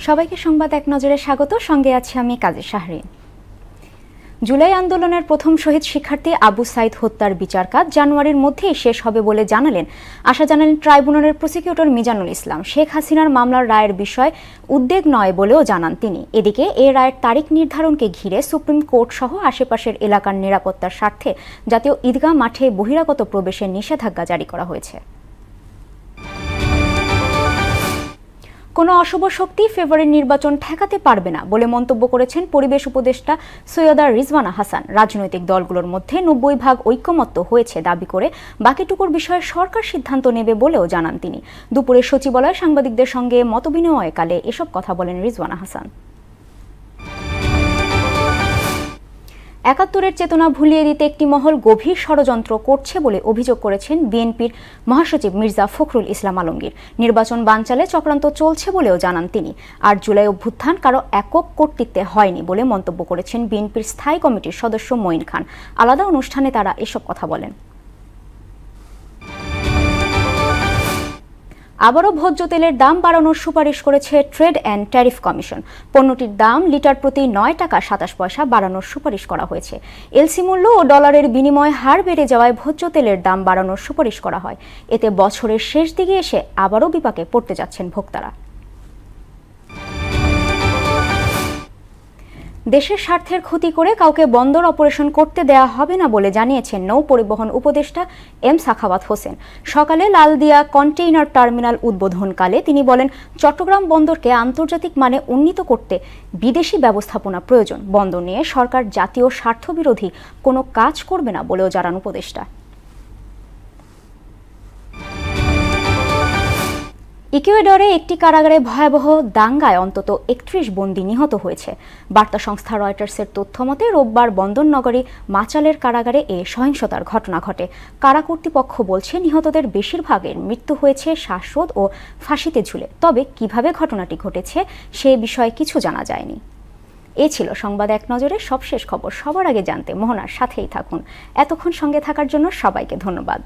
সবাইকে সংবাদ এক নজরে স্বাগত। সঙ্গে আছি আমি কাজী শাহরিন। জুলাই আন্দোলনের প্রথম শহীদ শিক্ষার্থী আবু সাইদ হত্যার বিচার কাজ জানুয়ারির মধ্যেই শেষ হবে বলে আশা জানালেন ট্রাইব্যুনালের প্রসিকিউটর মিজানুল ইসলাম। শেখ হাসিনার মামলার রায়ের বিষয় উদ্বেগ নয় বলেও জানান তিনি। এদিকে এ রায়ের তারিখ নির্ধারণকে ঘিরে সুপ্রিম কোর্ট সহ আশেপাশের এলাকার নিরাপত্তার স্বার্থে জাতীয় ঈদগাহ মাঠে বহিরাগত প্রবেশের নিষেধাজ্ঞা জারি করা হয়েছে। কোনো অশুভ শক্তি ফেব্রুয়ারির নির্বাচন ঠেকাতে পারবে না বলে মন্তব্য করেছেন পরিবেশ উপদেষ্টা সৈয়দা রিজওয়ানা হাসান। রাজনৈতিক দলগুলোর মধ্যে 90% ঐকমত্য হয়েছে দাবি করে বাকিটুকুর বিষয়ে সরকার সিদ্ধান্ত নেবে বলেও জানান তিনি। দুপুরে সচিবালয়ে সাংবাদিকদের সঙ্গে মতবিনিময়কালে এসব কথা বলেন রিজওয়ানা হাসান। ৭১-এর চেতনা ভুলিয়ে দিতে একটি মহল গভীর ষড়যন্ত্র করছে বলে অভিযোগ করেছেন বিএনপির মহাসচিব মির্জা ফখরুল ইসলাম আলমগীর। নির্বাচন বানচালে চক্রান্ত চলছে বলেও জানান তিনি। আর জুলাই অভ্যুত্থান কারো একক কর্তৃত্বে হয়নি বলে মন্তব্য করেছেন বিএনপির স্থায়ী কমিটির সদস্য মঈন খান। আলাদা অনুষ্ঠানে তারা এসব কথা বলেন। আবারও ভোজ্য তেলের দাম বাড়ানোর সুপারিশ করেছে ট্রেড অ্যান্ড ট্যারিফ কমিশন। পণ্যটির দাম লিটার প্রতি ৯ টাকা ২৭ পয়সা বাড়ানোর সুপারিশ করা হয়েছে। এলসি মূল্য ও ডলারের বিনিময় হার বেড়ে যাওয়ায় ভোজ্য তেলের দাম বাড়ানোর সুপারিশ করা হয়। এতে বছরের শেষ দিকে এসে আবারও বিপাকে পড়তে যাচ্ছেন ভোক্তারা। দেশের স্বার্থের ক্ষতি করে কাউকে বন্দর অপারেশন করতে দেয়া হবে না বলে জানিয়েছেন নৌ পরিবহন উপদেষ্টা এম সাখাওয়াত হোসেন। সকালে লালদিয়া কন্টেইনার টার্মিনাল উদ্বোধনকালে তিনি বলেন, চট্টগ্রাম বন্দরকে আন্তর্জাতিক মানে উন্নীত করতে বিদেশি ব্যবস্থাপনা প্রয়োজন। বন্দর নিয়ে সরকার জাতীয় স্বার্থবিরোধী কোনো কাজ করবে না বলেও জানান উপদেষ্টা। ইকুয়েডরে একটি কারাগারে ভয়াবহ দাঙ্গায় অন্তত ৩১ বন্দী নিহত হয়েছে। বার্তা সংস্থা রয়টার্সের তথ্যমতে রোববার বন্দরনগরী মাচালের কারাগারে এ সহিংসতার ঘটনা ঘটে। কারা কর্তৃপক্ষ বলছে নিহতদের বেশিরভাগের মৃত্যু হয়েছে শ্বাসরোধ ও ফাঁসিতে ঝুলে। তবে কিভাবে ঘটনাটি ঘটেছে সে বিষয়ে কিছু জানা যায়নি। এ ছিল সংবাদ এক নজরে সবশেষ খবর। সবার আগে জানতে মোহনার সাথেই থাকুন। এতক্ষণ সঙ্গে থাকার জন্য সবাইকে ধন্যবাদ।